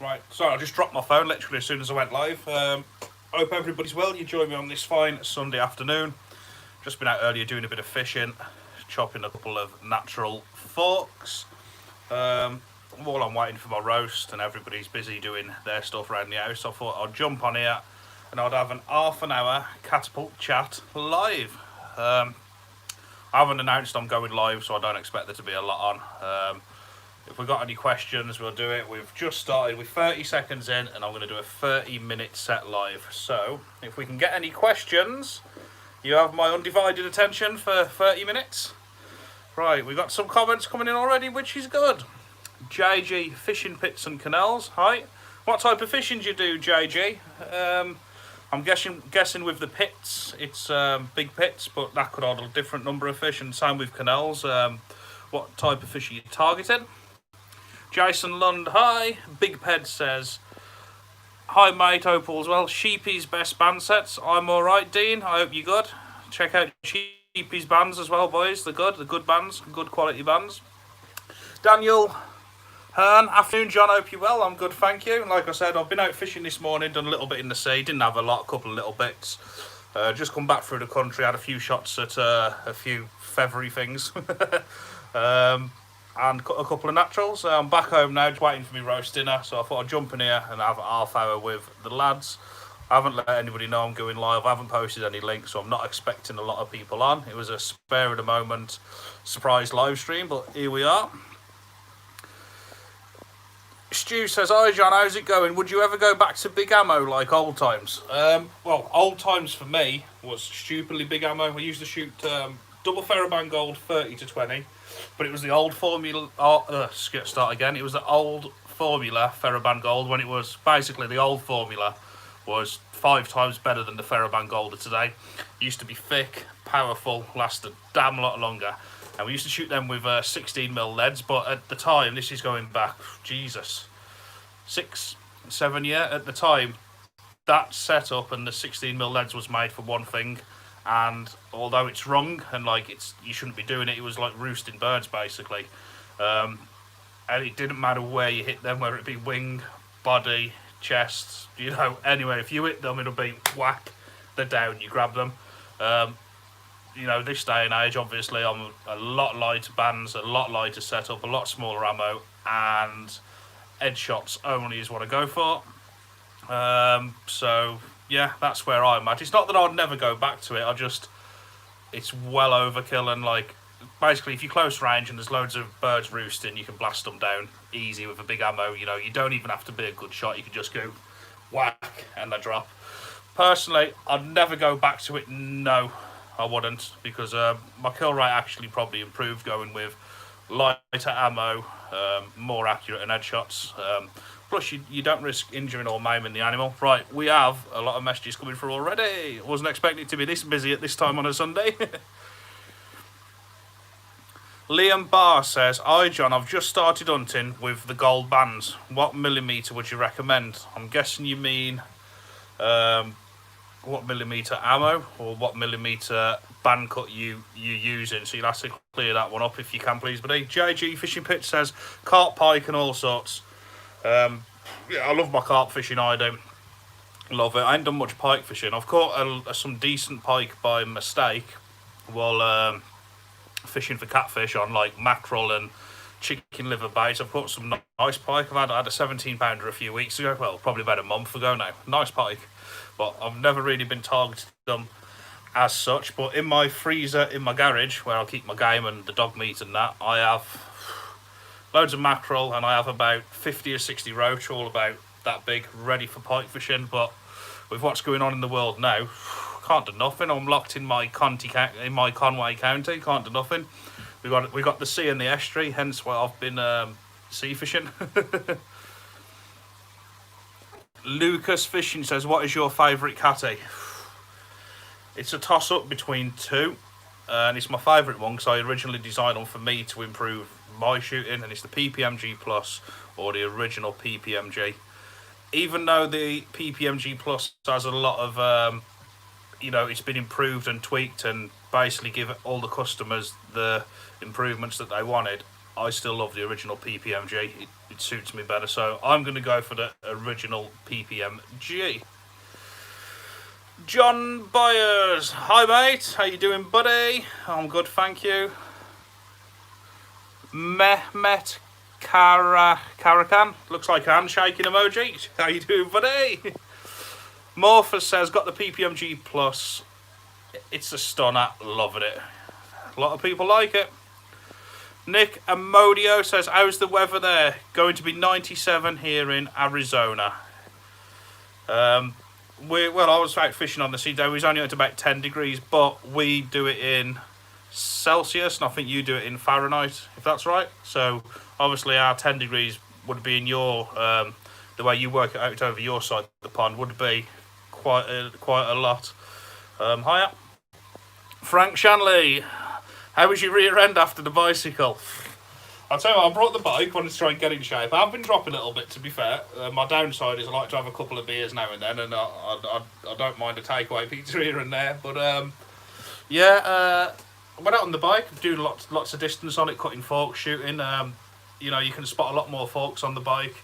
Right, sorry, I just dropped my phone literally as soon as I went live. Hope everybody's well. You join me on this fine Sunday afternoon. Just been out earlier doing a bit of fishing, chopping a couple of natural forks. While I'm waiting for my roast and everybody's busy doing their stuff around the house, I thought I'd jump on here and I'd have an half an hour Catapult chat live. I haven't announced I'm going live, so I don't expect there to be a lot on. If we've got any questions, we'll do it. We've just started with 30 seconds in, and I'm going to do a 30-minute set live. So, if we can get any questions, you have my undivided attention for 30 minutes. Right, we've got some comments coming in already, which is good. JG, Fishing Pits and Canals. Hi. What type of fishing do you do, JG? I'm guessing with the pits, it's big pits, but that could hold a different number of fish, and same with canals. What type of fish are you targeting? Jason Lund, hi. Big Ped says, hi mate, hope all's well. Sheepy's best band sets. I'm alright, Dean. I hope you're good. Check out Sheepy's bands as well, boys. They're good bands, good quality bands. Daniel Hearn, afternoon, John. Hope you're well. I'm good, thank you. And like I said, I've been out fishing this morning, done a little bit in the sea. Didn't have a lot, a couple of little bits. Just come back through the country, had a few shots at a few feathery things. And a couple of naturals. I'm back home now, just waiting for me roast dinner, so I thought I'd jump in here and have a half hour with the lads. I haven't let anybody know I'm going live. I haven't posted any links, so I'm not expecting a lot of people on. It was a spare of the moment surprise live stream, but here we are. Stu says, hi John, how's it going? Would you ever go back to big ammo like old times? Well, old times for me was stupidly big ammo. I used to shoot double Theraband Gold 30 to 20. But it was the old formula. Start again. It was the old formula Theraband Gold, when it was basically the old formula was 5 times better than the Theraband Gold of today. It used to be thick, powerful, lasted a damn lot longer, and we used to shoot them with 16mm leads. But at the time, this is going back, Jesus, 6-7 years at the time. That setup and the 16mm leads was made for one thing. And although it's wrong and like you shouldn't be doing it, it was like roosting birds basically. And it didn't matter where you hit them, whether it be wing, body, chest, anyway, if you hit them, it'll be whack, they're down, you grab them. This day and age, obviously, I'm a lot lighter bands, a lot lighter setup, a lot smaller ammo, and edge shots only is what I go for. So yeah, that's where I'm at. It's not that I'd never go back to it, it's well overkill, and like, basically if you're close range and there's loads of birds roosting, you can blast them down easy with a big ammo. You don't even have to be a good shot, you can just go whack and they drop. Personally, I'd never go back to it, no, I wouldn't, because my kill rate actually probably improved going with lighter ammo, more accurate in headshots. Plus, you don't risk injuring or maiming the animal. Right, we have a lot of messages coming through already. Wasn't expecting it to be this busy at this time on a Sunday. Liam Barr says, hi John, I've just started hunting with the gold bands. What millimetre would you recommend? I'm guessing you mean what millimetre ammo or what millimetre band cut you're using. So you'll have to clear that one up if you can, please, buddy. JG Fishing Pit says, carp, pike and all sorts. Yeah, I love my carp fishing, I do. Love it. I ain't done much pike fishing. I've caught some decent pike by mistake while fishing for catfish on like mackerel and chicken liver baits. I've caught some nice pike. I had a 17-pounder a few weeks ago. Well, probably about a month ago now. Nice pike. But I've never really been targeting them as such. But in my freezer, in my garage, where I'll keep my game and the dog meat and that, I have loads of mackerel, and I have about 50 or 60 roach, all about that big, ready for pike fishing. But with what's going on in the world now, can't do nothing. I'm locked in my Conway County, can't do nothing. We got the sea and the estuary, hence why I've been sea fishing. Lucas Fishing says, what is your favourite catty? It's a toss-up between two, and it's my favourite one because I originally designed them for me to improve my shooting, and it's the PPMG Plus or the original PPMG. Even though the PPMG Plus has a lot of it's been improved and tweaked and basically give all the customers the improvements that they wanted, I still love the original PPMG. It suits me better, so I'm going to go for the original PPMG. John Byers, hi mate, how you doing, buddy? I'm good, thank you. Mehmet Karakan, looks like a handshaking emoji. How you doing, buddy? Morpher says, got the PPMG Plus. It's a stunner, loving it. A lot of people like it. Nick Amodio says, how's the weather there? Going to be 97 here in Arizona. I was out fishing on the sea day. It was only at about 10 degrees, but we do it in Celsius, and I think you do it in Fahrenheit, if that's right. So obviously our 10 degrees would be in your, the way you work it out over your side of the pond would be quite a lot. Hiya. Frank Shanley, how was your rear end after the bicycle? I'll tell you what, I brought the bike, wanted to try and get in shape. I've been dropping a little bit, to be fair. My downside is I like to have a couple of beers now and then, and I don't mind a takeaway pizza here and there. But I went out on the bike, doing lots of distance on it, cutting forks, shooting. You know, you can spot a lot more forks on the bike.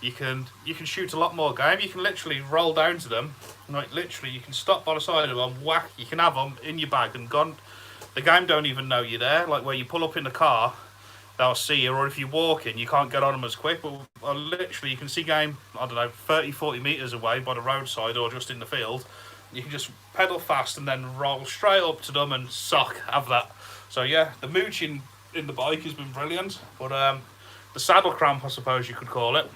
You can shoot a lot more game. You can literally roll down to them. Like literally, you can stop by the side of them, whack. You can have them in your bag and gone. The game don't even know you're there. Like where you pull up in the car, they'll see you, or if you're walking, you can't get on them as quick. But literally, you can see game, I don't know, 30, 40 metres away by the roadside or just in the field. You can just pedal fast and then roll straight up to them and have that. So yeah, the mooching in the bike has been brilliant. But the saddle cramp, I suppose you could call it.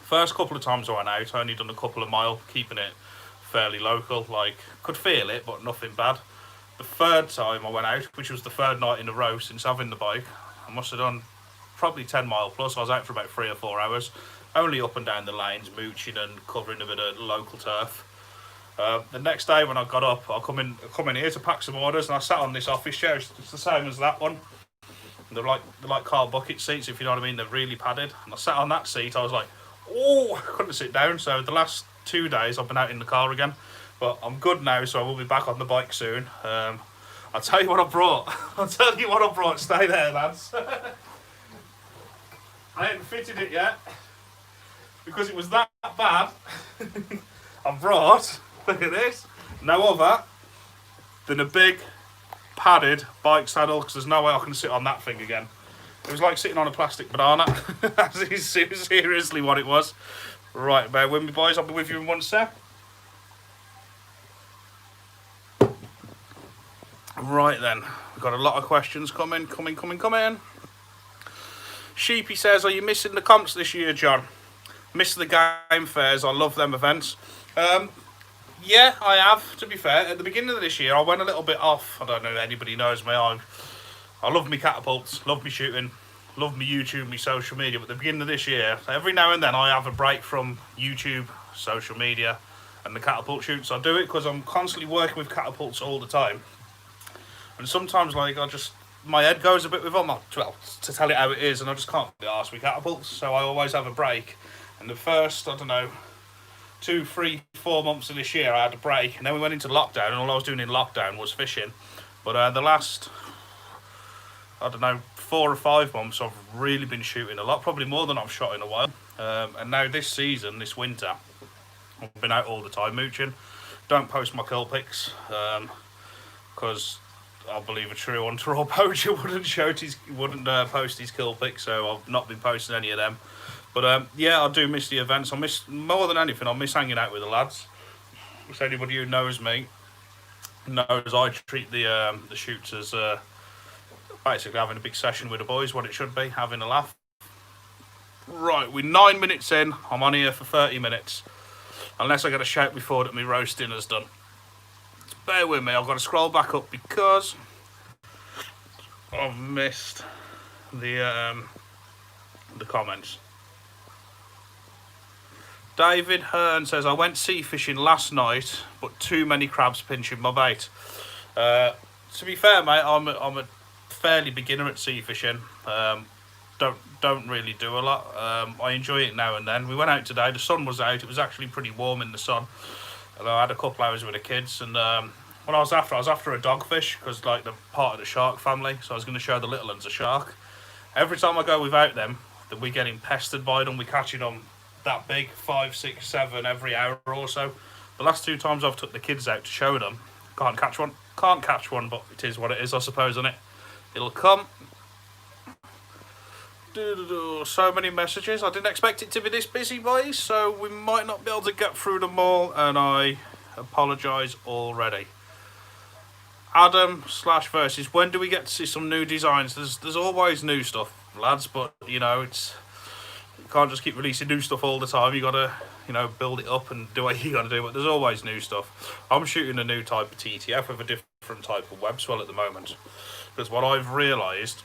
First couple of times I went out, I only done a couple of miles, keeping it fairly local. Like, could feel it, but nothing bad. The third time I went out, which was the third night in a row since having the bike, I must have done probably 10 mile plus. I was out for about 3 or 4 hours, only up and down the lanes, mooching and covering a bit of local turf. The next day when I got up, I come in here to pack some orders, and I sat on this office chair. It's the same as that one. They're like car bucket seats, if you know what I mean. They're really padded. And I sat on that seat. I was like, oh, I couldn't sit down. So the last 2 days I've been out in the car again. But I'm good now, so I will be back on the bike soon. I'll tell you what I brought. Stay there, lads. I haven't fitted it yet because it was that bad. I brought, look at this, no other than a big padded bike saddle, because there's no way I can sit on that thing again. It was like sitting on a plastic banana. That is seriously what it was. Right, bear with me, boys. I'll be with you in 1 sec. Right then, we've got a lot of questions coming. Sheepy says, are you missing the comps this year, John? Miss the game fairs. I love them events. Yeah, I have, to be fair. At the beginning of this year, I went a little bit off. I don't know if anybody knows me. I love me catapults, love me shooting, love me YouTube, me social media. But at the beginning of this year, every now and then I have a break from YouTube, social media, and the catapult shoots. I do it because I'm constantly working with catapults all the time. And sometimes, like, my head goes a bit with them, well, to tell it how it is, and I just can't be arsed with catapults, so I always have a break. And the first, I don't know, 2, 3, 4 months of this year, I had a break, and then we went into lockdown, and all I was doing in lockdown was fishing. But the last, I don't know, 4 or 5 months, I've really been shooting a lot, probably more than I've shot in a while. And now this season, this winter, I've been out all the time mooching. Don't post my kill pics, because I believe a true on-tour poacher wouldn't post his kill pics, so I've not been posting any of them. But yeah, I do miss the events. I miss, more than anything, I miss hanging out with the lads. If anybody who knows me knows, I treat the shoots as basically having a big session with the boys, what it should be, having a laugh. Right, we're 9 minutes in. I'm on here for 30 minutes. Unless I get a shout before that my roast dinner's done. Bear with me, I've got to scroll back up because I've missed the comments. David Hearn says, I went sea fishing last night, but too many crabs pinching my bait. To be fair, mate, I'm a fairly beginner at sea fishing. Don't really do a lot. I enjoy it now and then. We went out today, the sun was out, it was actually pretty warm in the sun. And I had a couple hours with the kids, and what I was after a dogfish, because like the part of the shark family, so I was going to show the little ones a shark. Every time I go without them, that we're getting pestered by them. We're catching them that big, 5, 6, 7 every hour or so. The last 2 times I've took the kids out to show them, can't catch one. Can't catch one, but it is what it is, I suppose, isn't it? It'll come. So many messages. I didn't expect it to be this busy, boys, so we might not be able to get through them all, and I apologise already. Adam / versus, when do we get to see some new designs? There's always new stuff, lads, but you know, it's, you can't just keep releasing new stuff all the time. You gotta, you know, build it up and do what you gotta do, but there's always new stuff. I'm shooting a new type of TTF with a different type of web swell at the moment, because what I've realised,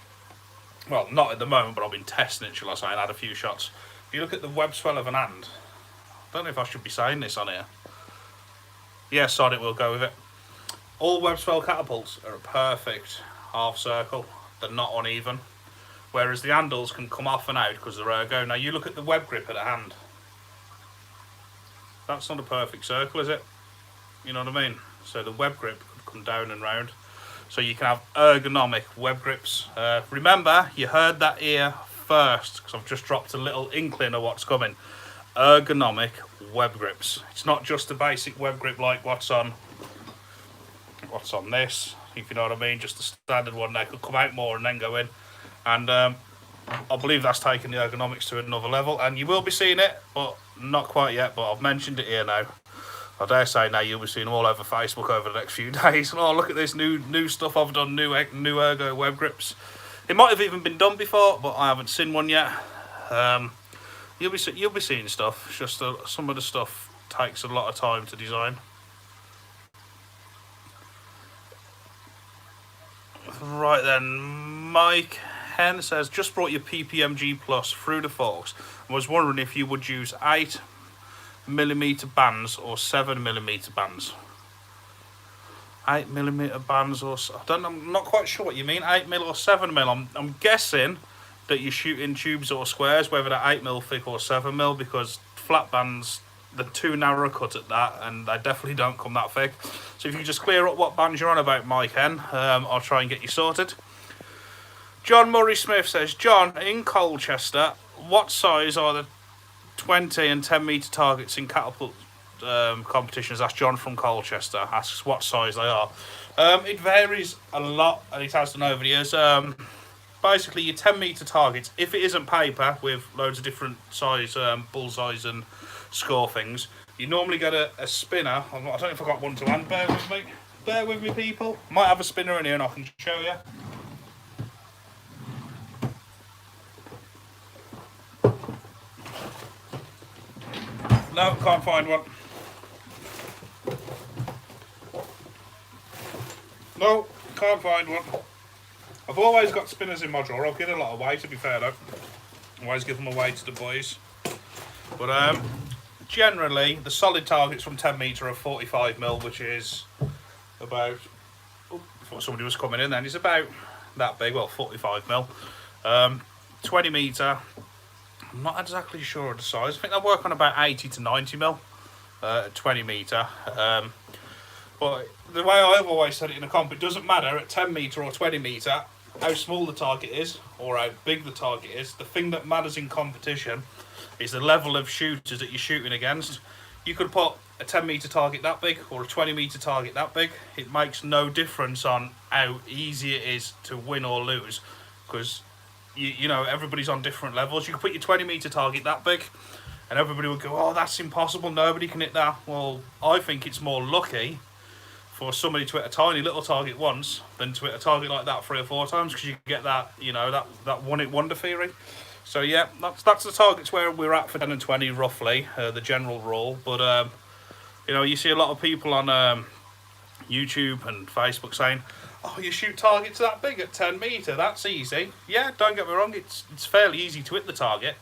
well, not at the moment, but I've been testing it, shall I say, and had a few shots. If you look at the web swell of an hand, I don't know if I should be saying this on here. Yeah, sod it, we'll go with it. All web swell catapults are a perfect half circle. They're not uneven. Whereas the handles can come off and out because they're ergo. Now you look at the web grip of the hand. That's not a perfect circle, is it? You know what I mean? So the web grip could come down and round. So you can have ergonomic web grips. Remember, you heard that here first, because I've just dropped a little inkling of what's coming. Ergonomic web grips. It's not just a basic web grip like what's on this, if you know what I mean. Just the standard one. They could come out more and then go in. And I believe that's taking the ergonomics to another level. And you will be seeing it, but not quite yet. But I've mentioned it here now. I dare say now you'll be seeing them all over Facebook over the next few days. And oh, look at this new stuff I've done, new ergo web grips. It might have even been done before, but I haven't seen one yet. You'll be seeing stuff. It's just some of the stuff takes a lot of time to design. Right then, Mike Hen says, just brought your PPMG Plus through the forks. I was wondering if you would use 8mm bands or 7mm bands. 8mm bands or, I don't know, I'm not quite sure what you mean, 8mm or 7mm. I'm guessing that you're shooting tubes or squares, whether they're 8mm thick or 7mm, because flat bands, they're too narrow cut at that, and they definitely don't come that thick. So if you just clear up what bands you're on about, Mike Hen, I'll try and get you sorted. John Murray Smith says, John, in Colchester, what size are the 20 and 10 metre targets in catapult competitions? That's John from Colchester, asks what size they are. It varies a lot, and it has done over the years. Basically, your 10 metre targets, if it isn't paper with loads of different size bullseyes and score things, you normally get a spinner. I don't know if I've got one to hand. Bear with me, people. Might have a spinner in here and I can show you. No, can't find one. No, can't find one. I've always got spinners in my drawer. I'll give a lot away, to be fair though. I always give them away to the boys. But generally, the solid targets from 10 metre are 45mm, which is about, oh, I thought somebody was coming in then, it's about that big, well, 45mm. 20 metre, I'm not exactly sure of the size. I think they work on about 80 to 90mm at 20 metre. But the way I've always said it in a comp, it doesn't matter at 10 metre or 20 metre how small the target is or how big the target is. The thing that matters in competition is the level of shooters that you're shooting against. You could put a 10 metre target that big or a 20 metre target that big. It makes no difference on how easy it is to win or lose, because you know, everybody's on different levels. You could put your 20 metre target that big and everybody would go, oh, that's impossible, nobody can hit that. Well, I think it's more lucky for somebody to hit a tiny little target once than to hit a target like that 3 or 4 times, because you get that, you know, that one-hit wonder theory. So yeah, that's the targets where we're at for 10 and 20 roughly, the general rule. But you know, you see a lot of people on YouTube and Facebook saying, oh, you shoot targets that big at 10 metre, that's easy. Yeah, don't get me wrong, it's fairly easy to hit the target.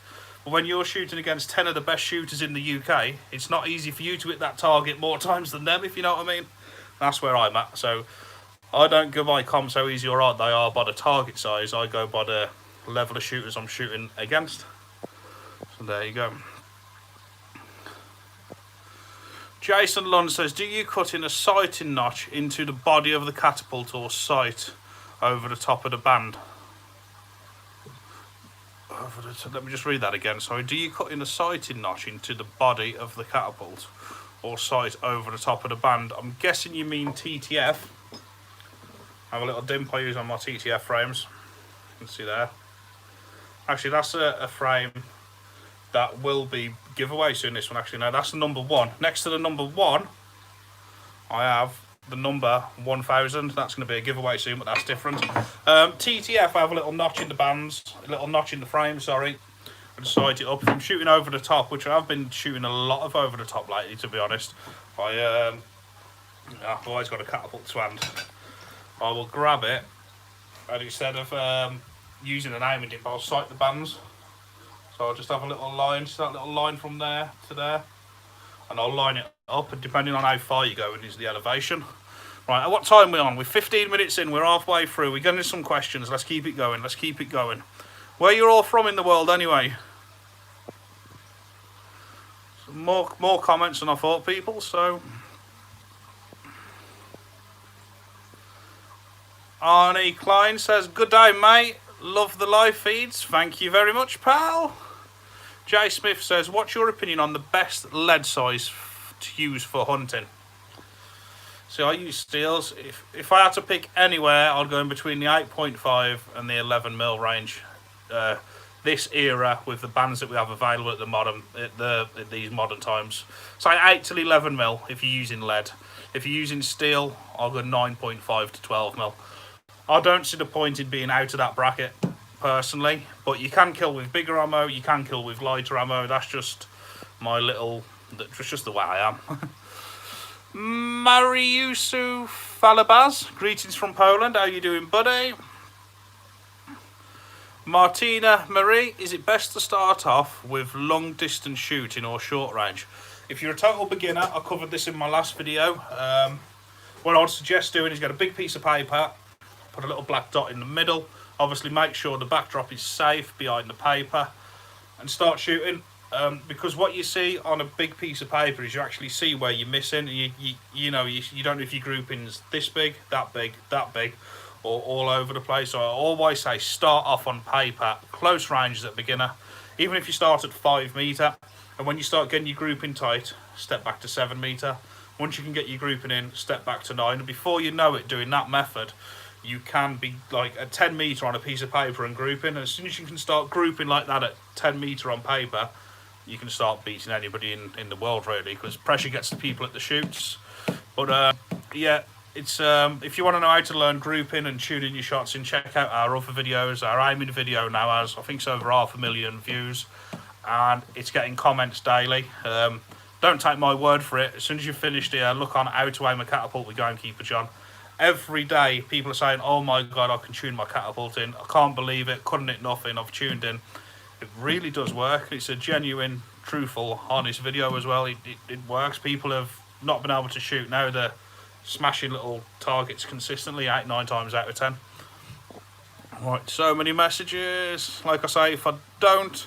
But when you're shooting against 10 of the best shooters in the UK, it's not easy for you to hit that target more times than them, if you know what I mean. That's where I'm at. So I don't go by comps how easy or hard they are by the target size. I go by the level of shooters I'm shooting against. So there you go. Jason Lund says, do you cut in a sighting notch into the body of the catapult or sight over the top of the band? Let me just read that again. Sorry. Do you cut in a sighting notch into the body of the catapult, or sight over the top of the band? I'm guessing you mean TTF. I have a little dimp I use on my TTF frames. You can see there. Actually, that's a frame that will be giveaway soon. This one, actually, no, that's the number 1. Next to the number 1, I have the number 1000. That's going to be a giveaway soon, but that's different. TTF, I have a little notch in the bands, a little notch in the frame, sorry. I just sight it up. If I'm shooting over the top, which I've been shooting a lot of over the top lately, to be honest, I've always got a catapult to hand. I will grab it, and instead of using an aiming dip, I'll sight the bands. So I'll just have a little line, just that little line from there to there, and I'll line it up, and depending on how far you go, it is the elevation. Right, at what time are we on? We're 15 minutes in, we're halfway through, we're getting some questions, let's keep it going, let's keep it going. Where you're all from in the world anyway? Some more comments than I thought, people, so... Arnie Klein says, good day mate, love the live feeds, thank you very much pal. Jay Smith says, what's your opinion on the best lead size to use for hunting? So I use steels. If I had to pick anywhere, I'd go in between the 8.5 and the 11mm range. This era, with the bands that we have available at these modern times. So 8 to 11mm if you're using lead. If you're using steel, I'll go 9.5 to 12mm. I don't see the point in being out of that bracket, personally, but you can kill with bigger ammo, you can kill with lighter ammo. That's just my little, that's just the way I am. Mariusu Falabaz, greetings from Poland, how you doing buddy? Martina Marie, is it best to start off with long distance shooting or short range? If you're a total beginner, I covered this in my last video. What I'd suggest doing is get a big piece of paper, put a little black dot in the middle, obviously make sure the backdrop is safe behind the paper, and start shooting. Because what you see on a big piece of paper is you actually see where you're missing. You know, you don't know if your grouping's this big, that big, or all over the place. So I always say start off on paper, close range as a beginner, even if you start at 5 metre, and when you start getting your grouping tight, step back to 7 metre. Once you can get your grouping in, step back to 9, and before you know it, doing that method, you can be like at 10 metre on a piece of paper and grouping. And as soon as you can start grouping like that at 10 metre on paper, you can start beating anybody in the world, really, because pressure gets the people at the shoots. But yeah, it's if you want to know how to learn grouping and tuning your shots in, check out our other videos. Our aiming video now has, I think, it's over 500,000 views, and it's getting comments daily. Don't take my word for it. As soon as you've finished here, look on how to aim a catapult with Gamekeeper John. Every day people are saying, oh my god, I can tune my catapult in, I can't believe it, couldn't hit nothing, I've tuned in. It really does work. It's a genuine, truthful, honest video as well. It works. People have not been able to shoot, now they're smashing little targets consistently, 8-9 times out of 10. Right, so many messages. Like I say, if I don't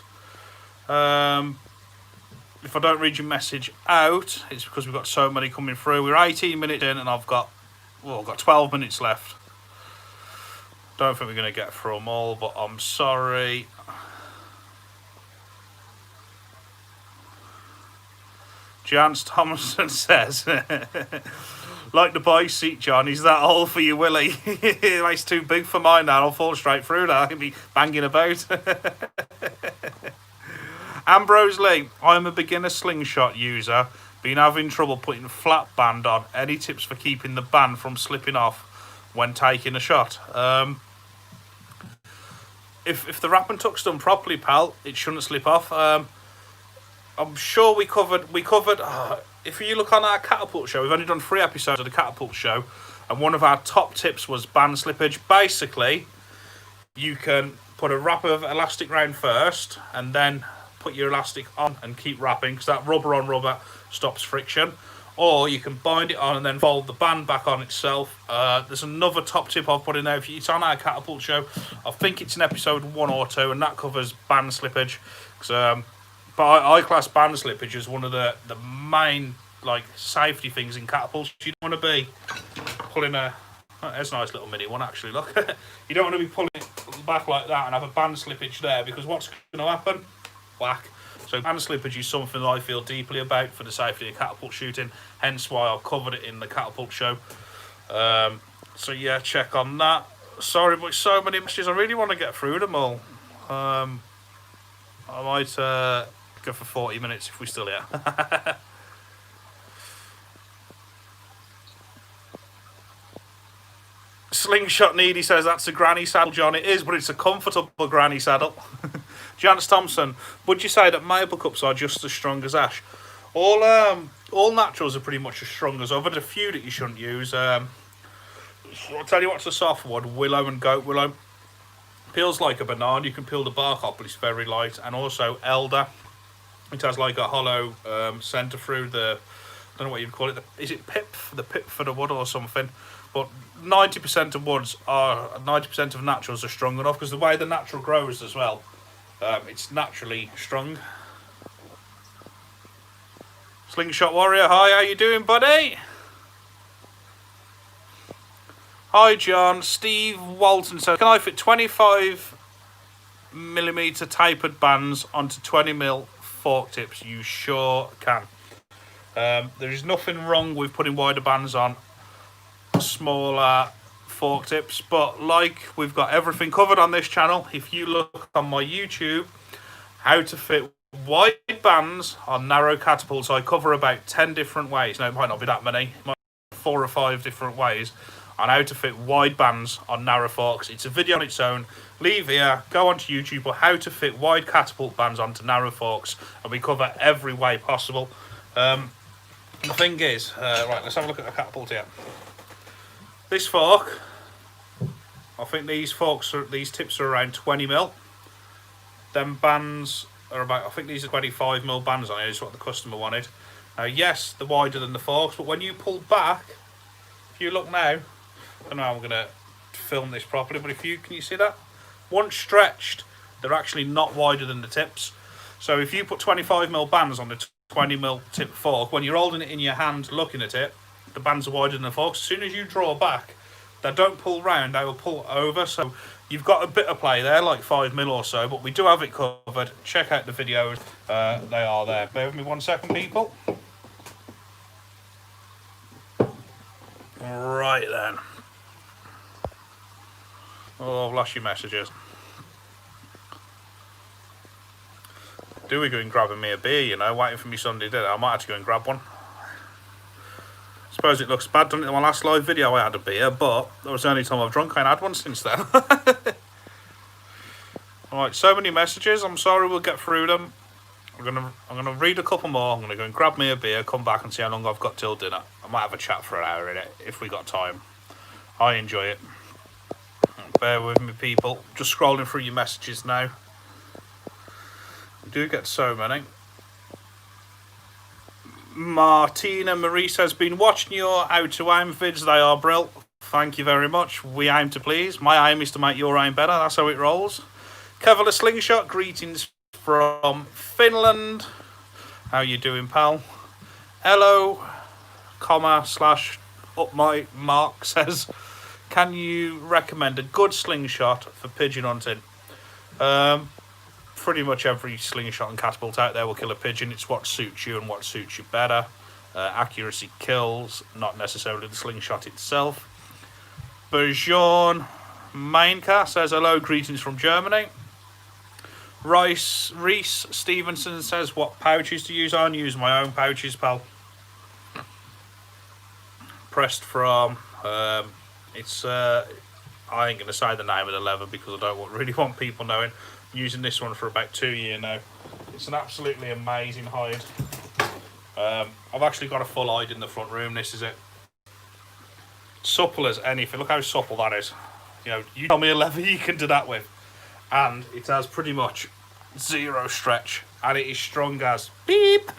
read your message out, it's because we've got so many coming through. We're 18 minutes in and I've got 12 minutes left. Don't think we're going to get through them all, but I'm sorry. Jance Thomason says, like the boy seat, John, is that hole for you, Willie? It's too big for mine now, I'll fall straight through now, I can be banging about. Ambrose Lee, I'm a beginner slingshot user, been having trouble putting flat band on. Any tips for keeping the band from slipping off when taking a shot? If the wrap and tuck's done properly, pal, it shouldn't slip off. I'm sure we covered. If you look on our Catapult show, we've only done 3 episodes of the Catapult show, and one of our top tips was band slippage. Basically, you can put a wrap of elastic round first, and then put your elastic on and keep wrapping, because that rubber on rubber stops friction. Or you can bind it on and then fold the band back on itself. There's another top tip I've put in there. It's on our Catapult show. I think it's in episode 1 or 2, and that covers band slippage. But I class band slippage as one of the main safety things in catapults. You don't want to be pulling there's a nice little mini one actually, look. You don't want to be pulling it back like that and have a band slippage there, because what's going to happen? Whack. So band slippage is something that I feel deeply about for the safety of catapult shooting, hence why I've covered it in the catapult show. So yeah, check on that. Sorry, but so many messages, I really want to get through them all. I might go for 40 minutes if we're still here. Slingshot Needy says that's a granny saddle, John. It is, but it's a comfortable granny saddle. Janice Thompson, would you say that maple cups are just as strong as ash? All naturals are pretty much as strong as other. There's a few that you shouldn't use. I'll tell you what's a soft one: willow and goat willow. Peels like a banana. You can peel the bark off, but it's very light. And also elder. It has like a hollow centre through the. I don't know what you'd call it. Is it pip? The pip for the wood or something? But 90% of woods are 90% of naturals are strong enough, because the way the natural grows as well, it's naturally strong. Slingshot Warrior, hi, how you doing, buddy? Hi, John. Steve Walton says, can I fit 25mm tapered bands onto 20mm fork tips? You sure can. There is nothing wrong with putting wider bands on smaller fork tips, but like we've got everything covered on this channel. If you look on my YouTube, how to fit wide bands on narrow catapults, I cover about 10 different ways. No, it might not be that many, it might be 4 or 5 different ways on how to fit wide bands on narrow forks. It's a video on its own. Leave here, go onto YouTube, or how to fit wide catapult bands onto narrow forks, and we cover every way possible. The thing is, right, let's have a look at the catapult here. This fork, I think these tips are around 20mm. Them bands are about, I think these are 25mm bands on it, is what the customer wanted. Now, yes, they're wider than the forks, but when you pull back, if you look now, I don't know how I'm going to film this properly, but can you see that? Once stretched, they're actually not wider than the tips. So if you put 25mm bands on the 20mm tip fork, when you're holding it in your hand looking at it, the bands are wider than the forks. As soon as you draw back, they don't pull round, they will pull over. So you've got a bit of play there, like 5mm or so, but we do have it covered. Check out the videos, they are there. Bear with me 1 second, people. Right then. Oh, I've lost your messages. Do we go and grab me a beer, you know, waiting for me Sunday dinner? I might have to go and grab one. Suppose it looks bad, doesn't it? In my last live video I had a beer, but that was the only time I've drunk. I ain't had one since then. Alright, so many messages. I'm sorry, we'll get through them. I'm gonna read a couple more. I'm gonna go and grab me a beer, come back and see how long I've got till dinner. I might have a chat for an hour in it if we got time. I enjoy it. Bear with me, people. Just scrolling through your messages now. We do get so many. Martina Marie says, been watching your how to aim vids, they are brilliant. Thank you very much. We aim to please. My aim is to make your aim better. That's how it rolls. Kevlar Slingshot, greetings from Finland. How you doing, pal? Hello, comma slash up my mark says, can you recommend a good slingshot for pigeon hunting? Pretty much every slingshot and catapult out there will kill a pigeon. It's what suits you and what suits you better. Accuracy kills, not necessarily the slingshot itself. Bergeon Mainka says, hello, greetings from Germany. Reece Stevenson says, what pouches to use? I use my own pouches, pal. Pressed from, I ain't going to say the name of the leather because I don't really want people knowing. Using this one for about 2 years now. It's an absolutely amazing hide. I've actually got a full hide in the front room. This is it. Supple as anything. Look how supple that is. You know, you tell me a leather you can do that with, and it has pretty much zero stretch, and it is strong as beep.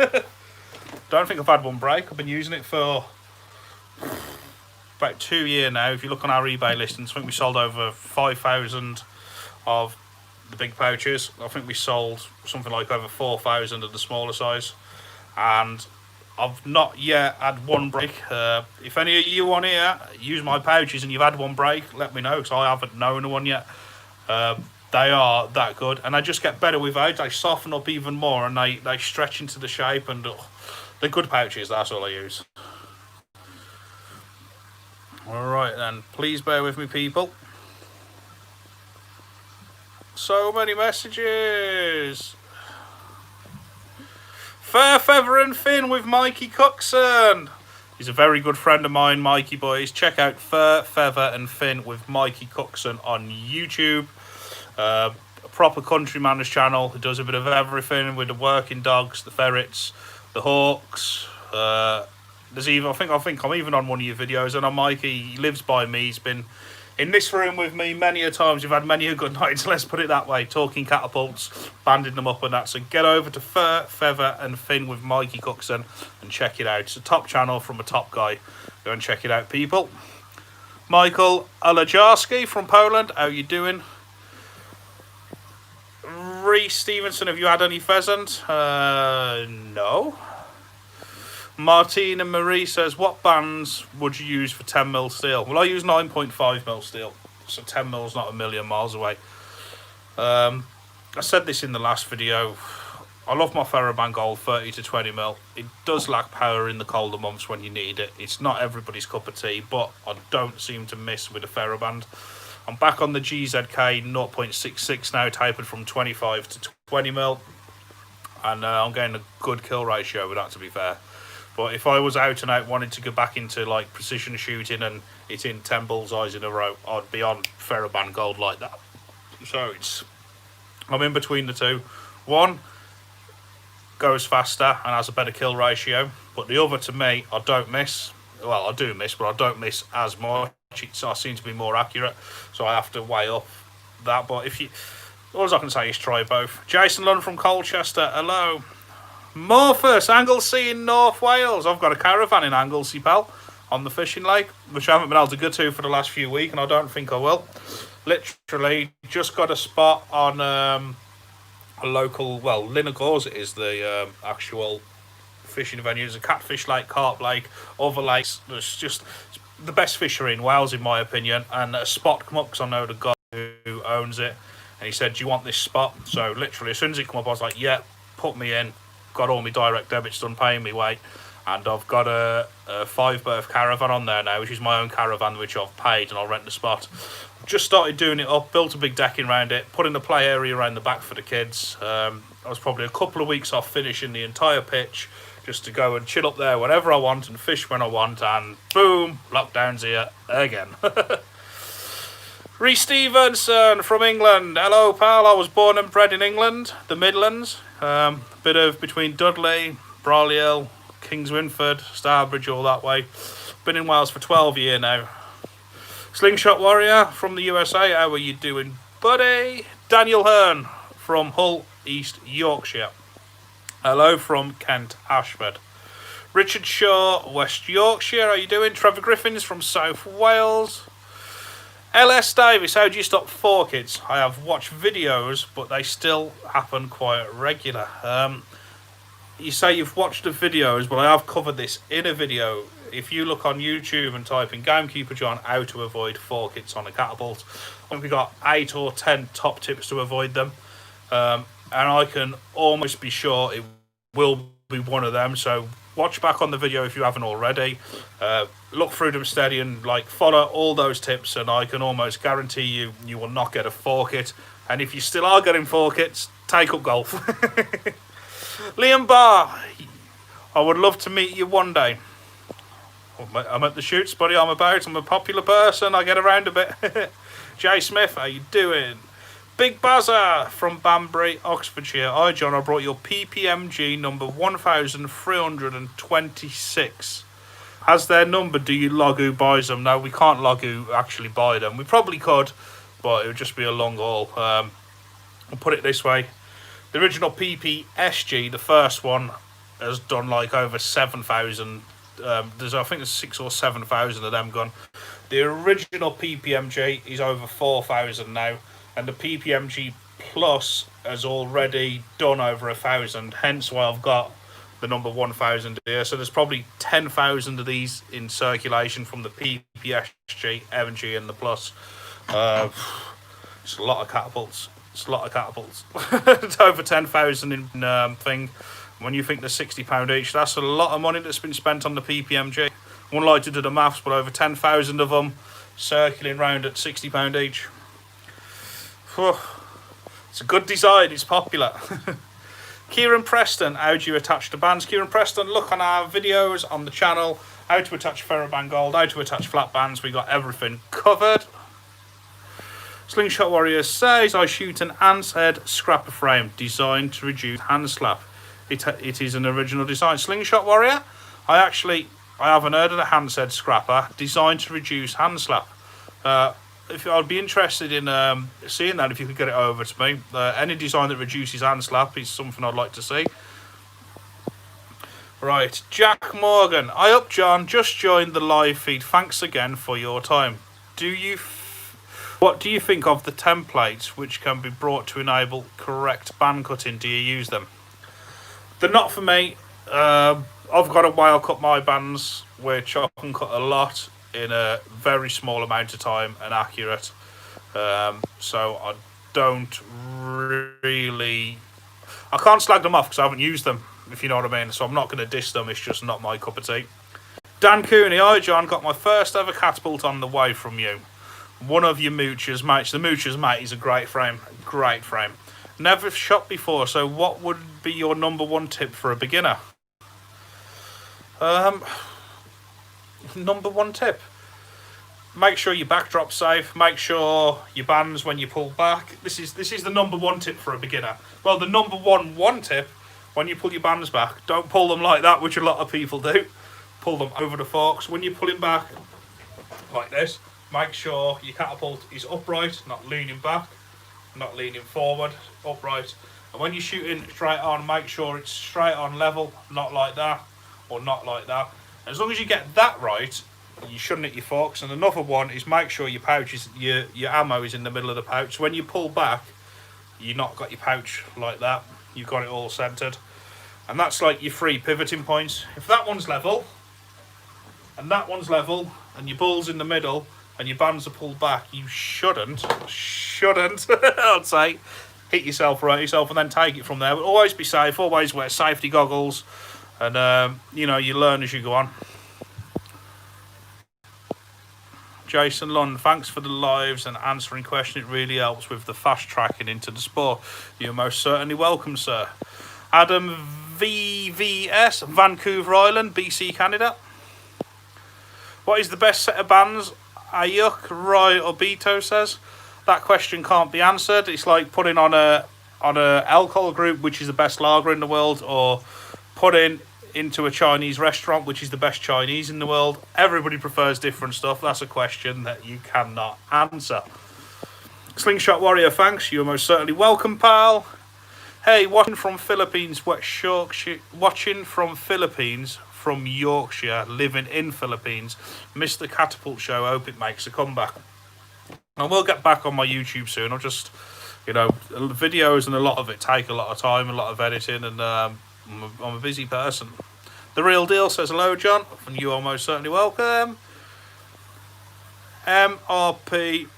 Don't think I've had one break. I've been using it for about 2 years now. If you look on our eBay listings, I think we sold over 5,000 of the big pouches. I think we sold something like over 4,000 of the smaller size, and I've not yet had one break. If any of you on here use my pouches and you've had one break, let me know, because I haven't known one yet. They are that good, and they just get better with age. They soften up even more, and they stretch into the shape, and they're good pouches. That's all I use. Alright then, please bear with me, people. So many messages. Fair Feather and Fin with Mikey Cookson. He's a very good friend of mine, Mikey boys. Check out Fur, Feather and Fin with Mikey Cookson on YouTube. A proper countryman's channel who does a bit of everything with the working dogs, the ferrets, the hawks. There's even I think I'm even on one of your videos, and on Mikey, he lives by me. He's been in this room with me many a times. We've had many a good nights, let's put it that way, talking catapults, banding them up and that. So get over to Fur, Feather and Fin with Mikey Cookson and check it out. It's a top channel from a top guy. Go and check it out, people. Michael Alajarski from Poland, how you doing? Reece Stevenson, have you had any pheasant? No. Martina Marie says, what bands would you use for 10mm steel? Well, I use 9.5mm steel, so 10mm not a million miles away. I said this in the last video. I love my Theraband Gold 30 to 20mm. It does lack power in the colder months when you need it. It's not everybody's cup of tea, but I don't seem to miss with a Theraband. I'm back on the GZK 0.66 now, tapered from 25 to 20mm, and I'm getting a good kill ratio with that, to be fair. But if I was out and out wanting to go back into like precision shooting and hitting 10 bullseyes in a row, I'd be on Theraband Gold like that. So I'm in between the two. One goes faster and has a better kill ratio, but the other, to me, I don't miss. Well, I do miss, but I don't miss as much. I seem to be more accurate, so I have to weigh up that. But if you, all I can say is try both. Jason Lund from Colchester, hello. Morphus, Anglesey in North Wales. I've got a caravan in Anglesey, pal, on the fishing lake, which I haven't been able to go to for the last few weeks, and I don't think I will. Literally, just got a spot on a local, well, Linnegors it is the actual fishing venue. There's a catfish lake, carp lake, other lakes. There's just the best fishery in Wales, in my opinion, and a spot come up because I know the guy who owns it, and he said, do you want this spot? So literally, as soon as it come up, I was like, yeah, put me in. Got all my direct debits done, paying me weight, and I've got a 5-berth caravan on there now, which is my own caravan, which I've paid, and I'll rent the spot. Just started doing it up, built a big decking around it, put in a play area around the back for the kids. I was probably a couple of weeks off finishing the entire pitch, just to go and chill up there whenever I want and fish when I want, and boom, lockdown's here again. Reece Stevens from England, hello pal. I was born and bred in England, the Midlands. Bit of between Dudley, Broliel, Kings Winford, Starbridge, all that way. Been in Wales for 12 years now. Slingshot Warrior from the USA, how are you doing, buddy? Daniel Hearn from Hull, East Yorkshire. Hello from Kent Ashford. Richard Shaw, West Yorkshire, how you doing? Trevor Griffins from South Wales. LS Davis, how do you stop forkits? I have watched videos, but they still happen quite regular. You say you've watched the videos, but I have covered this in a video. If you look on YouTube and type in Gamekeeper John, how to avoid forkits on a catapult, I think we've got 8 or 10 top tips to avoid them. And I can almost be sure it will be one of them. So watch back on the video if you haven't already. Look through them steady and like follow all those tips, and I can almost guarantee you will not get a forkit. And if you still are getting forkits, take up golf. Liam Barr, I would love to meet you one day. I'm at the shoots, buddy. I'm a popular person. I get around a bit. Jay Smith, how you doing? Big Bazza from Banbury, Oxfordshire. Hi John, I brought your PPMG number 1326. As their number, do you log who buys them? No, we can't log who actually buy them. We probably could, but it would just be a long haul. I'll put it this way. The original PPSG, the first one, has done like over 7,000. I think there's 6,000 or 7,000 of them gone. The original PPMG is over 4,000 now, and the PPMG Plus has already done over 1,000. Hence why I've got the number 1,000 here. So there's probably 10,000 of these in circulation from the PPSG, MG, and the Plus. It's a lot of catapults. It's a lot of catapults. It's over 10,000 in thing. When you think they're £60 each, that's a lot of money that's been spent on the PPMG. I wouldn't like to do the maths, but over 10,000 of them circling round at £60 each. Whew. It's a good design, it's popular. Kieran Preston, how do you attach the bands? Kieran Preston, look on our videos on the channel, how to attach Theraband Gold, how to attach flat bands, we got everything covered. Slingshot Warrior says, I shoot an ant's head scrapper frame designed to reduce hand slap. It is an original design. Slingshot Warrior, I haven't heard of the hand's head scrapper designed to reduce hand slap. If I'd be interested in seeing that, if you could get it over to me. Any design that reduces hand slap is something I'd like to see. Right, Jack Morgan. Hi up, John. Just joined the live feed. Thanks again for your time. What do you think of the templates which can be brought to enable correct band cutting? Do you use them? They're not for me. I've got a way I cut my bands, which I can cut a lot in a very small amount of time and accurate. So I don't really... I can't slag them off because I haven't used them, if you know what I mean. So I'm not going to diss them. It's just not my cup of tea. Dan Kearney. Hi, John. Got my first ever catapult on the way from you. One of your moochers, mates. The moochers, mate, is a great frame. Great frame. Never shot before, so what would be your #1 tip for a beginner? #1 tip. Make sure your backdrop's safe. Make sure your bands when you pull back. This is the #1 tip for a beginner. Well, the #1 tip, when you pull your bands back, don't pull them like that, which a lot of people do. Pull them over the forks. When you're pulling back like this, make sure your catapult is upright, not leaning back, not leaning forward, upright. And when you're shooting straight on, make sure it's straight on level, not like that, or not like that. As long as you get that right, you shouldn't hit your forks. And another one is make sure your pouch is, your ammo is in the middle of the pouch. So when you pull back, you've not got your pouch like that. You've got it all centered. And that's like your 3 pivoting points. If that one's level, and that one's level, and your bull's in the middle, and your bands are pulled back, you shouldn't, I'd say, hit yourself, right yourself, and then take it from there. But always be safe, always wear safety goggles, and, you know, you learn as you go on. Jason Lund, thanks for the lives and answering questions. It really helps with the fast tracking into the sport. You're most certainly welcome, sir. Adam VVS, Vancouver Island, BC, Canada. What is the best set of bands? Ayuk Roy Obito says. That question can't be answered. It's like putting on a alcohol group, which is the best lager in the world, or putting into a Chinese restaurant, which is the best Chinese in the world. Everybody prefers different stuff. That's a question that you cannot answer. Slingshot Warrior, thanks. You're most certainly welcome, pal. Hey, watching from Philippines, watching from Philippines, from Yorkshire, living in Philippines. Missed the Catapult show. Hope it makes a comeback. I will get back on my YouTube soon. I'll just, you know, videos and a lot of it take a lot of time, a lot of editing, and I'm a busy person. The Real Deal says hello, John, and you are most certainly welcome. MRP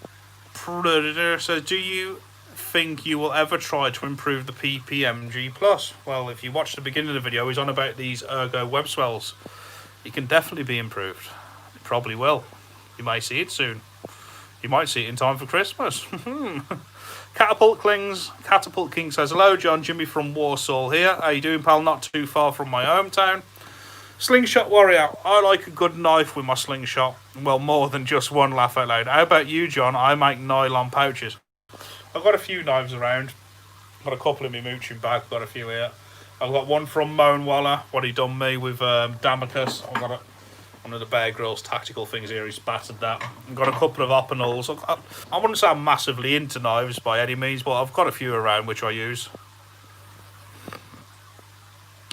Predator says, do you think you will ever try to improve the PPMG Plus? Well, if you watch the beginning of the video, he's on about these ergo web swells. It can definitely be improved. It probably will. You may see it soon. You might see it in time for Christmas. Catapult King says, hello, John. Jimmy from Warsaw here. How you doing, pal? Not too far from my hometown. Slingshot Warrior. I like a good knife with my slingshot. Well, more than just one, laugh out loud. How about you, John? I make nylon pouches. I've got a few knives around. Got a couple in my mooching bag. Got a few here. I've got one from Moan Waller. What he done me with Damocus. I've got one of the Bear Grylls tactical things here. He's battered that. I've got a couple of Opinals. I wouldn't say I'm massively into knives by any means, but I've got a few around which I use.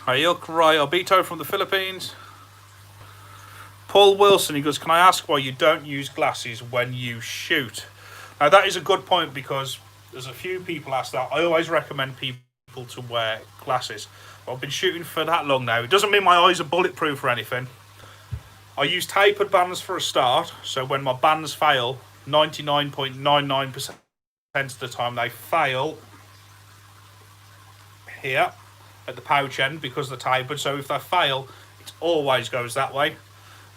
Ayuk Rai Obito from the Philippines. Paul Wilson, he goes, can I ask why you don't use glasses when you shoot? Now that is a good point, because there's a few people ask that. I always recommend people to wear glasses. I've been shooting for that long now. It doesn't mean my eyes are bulletproof or anything. I use tapered bands for a start, so when my bands fail, 99.99% of the time they fail here at the pouch end because they're tapered. So if they fail, it always goes that way.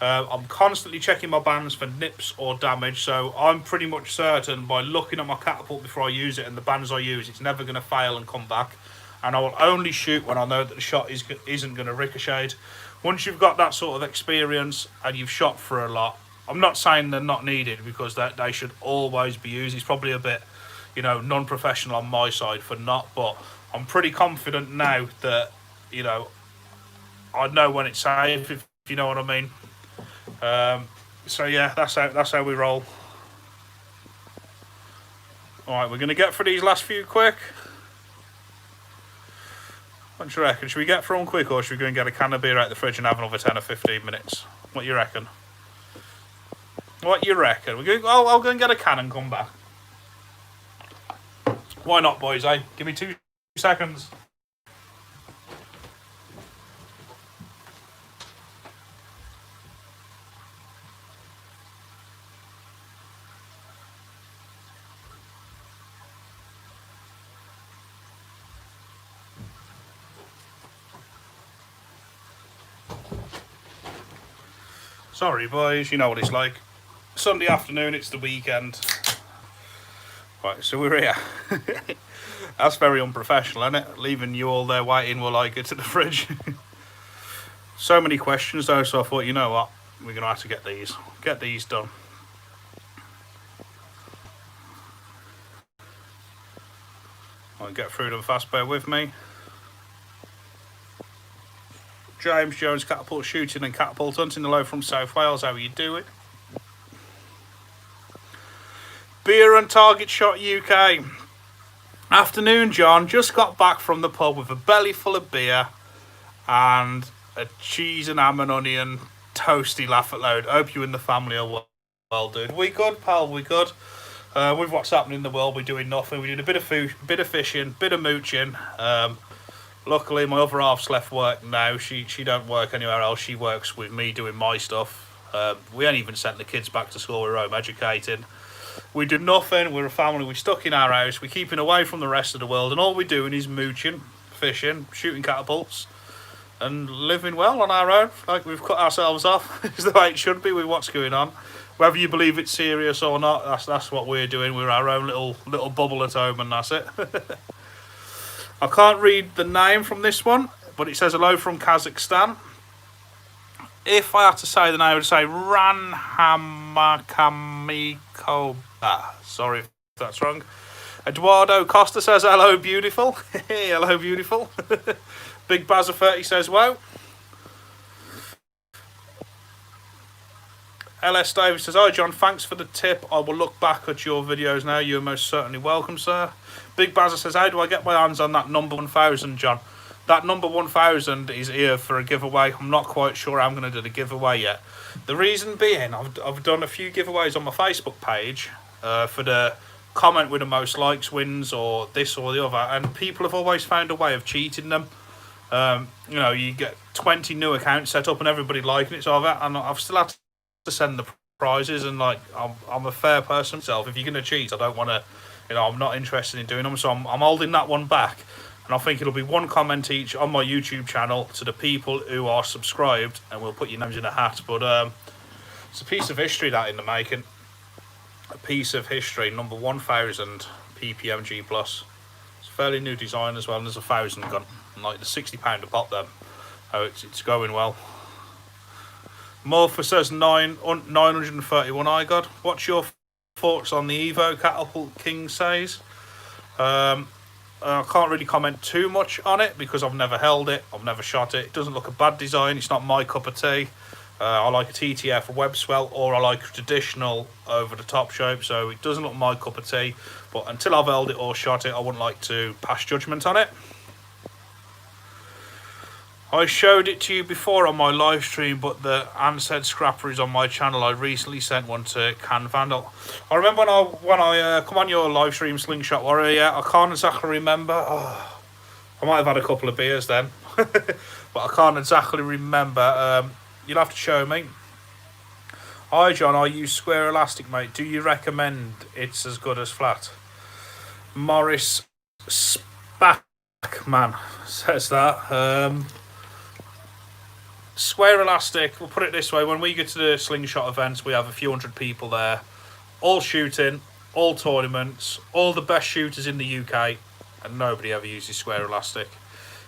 I'm constantly checking my bands for nips or damage, so I'm pretty much certain by looking at my catapult before I use it and the bands I use, it's never going to fail and come back. And I will only shoot when I know that the shot isn't going to ricochet. Once you've got that sort of experience and you've shot for a lot, I'm not saying they're not needed, because they should always be used. It's probably a bit, you know, non-professional on my side for not, but I'm pretty confident now that, you know, I know when it's safe, if you know what I mean. So yeah, that's how we roll. Alright, we're going to get through these last few quick. What do you reckon? Should we get through them quick, or should we go and get a can of beer out the fridge and have another 10 or 15 minutes? What do you reckon? What you reckon? I'll go and get a can and come back. Why not, boys, eh? Give me 2 seconds. Sorry, boys, you know what it's like. Sunday afternoon, it's the weekend. Right, so we're here. That's very unprofessional, isn't it? Leaving you all there waiting while I get to the fridge. So many questions though, so I thought, you know what, we're going to have to get these done. I'll get through them fast, bear with me. James Jones, Catapult Shooting and Catapult Hunting, hello from South Wales, how are you doing? Beer and Target Shot UK. Afternoon, John. Just got back from the pub with a belly full of beer and a cheese and ham and onion toasty laugh out loud. Hope you and the family are well, dude. We good, pal, we good. With what's happening in the world, we're doing nothing. We're doing a bit of food, bit of fishing, bit of mooching. Luckily, my other half's left work now. She don't work anywhere else. She works with me doing my stuff. We ain't even sent the kids back to school. We're home educating. We do nothing. We're a family. We're stuck in our house. We're keeping away from the rest of the world. And all we're doing is mooching, fishing, shooting catapults, and living well on our own. Like we've cut ourselves off. Is the way it should be with what's going on. Whether you believe it's serious or not, that's what we're doing. We're our own little bubble at home, and that's it. I can't read the name from this one, but it says hello from Kazakhstan. If I had to say the name, I would say Ranhamakamikoba. Sorry if that's wrong. Eduardo Costa says hello, beautiful. Hello, beautiful. Big Bazza 30 says wow. LS Davis says, hi John, thanks for the tip. I will look back at your videos now. You're most certainly welcome, sir. Big Bazza says, how do I get my hands on that number 1000, John? That number 1000 is here for a giveaway. I'm not quite sure how I'm going to do the giveaway yet. The reason being, I've done a few giveaways on my Facebook page for the comment with the most likes wins or this or the other, and people have always found a way of cheating them. You know, you get 20 new accounts set up and everybody liking it, so I've still had to send the prizes, and like I'm a fair person myself. If you're going to cheat, I don't want to, you know, I'm not interested in doing them, so I'm holding that one back. And I think it'll be one comment each on my YouTube channel to the people who are subscribed, and we'll put your names in a hat. But it's a piece of history that in the making. A piece of history, number 1000 PPMG plus. It's a fairly new design as well, and there's 1,000 gun, and like the £60 a pop them. Oh, it's going well. Morpher says 931 I got. What's your thoughts on the EVO Catapult, King says? I can't really comment too much on it because I've never held it, I've never shot it. It doesn't look a bad design, it's not my cup of tea. I like a TTF, a web swell, or I like a traditional over-the-top shape, so it doesn't look my cup of tea. But until I've held it or shot it, I wouldn't like to pass judgment on it. I showed it to you before on my live stream, but the Ansett scrapper is on my channel. I recently sent one to Can Vandal. I remember when I come on your live stream, Slingshot Warrior. Yeah, I can't exactly remember. Oh, I might have had a couple of beers then, but I can't exactly remember. You'll have to show me. Hi John, I use square elastic, mate. Do you recommend it's as good as flat? Morris Spackman says that. Square elastic, we'll put it this way, when we go to the Slingshot events, we have a few hundred people there, all shooting, all tournaments, all the best shooters in the UK, and nobody ever uses square elastic.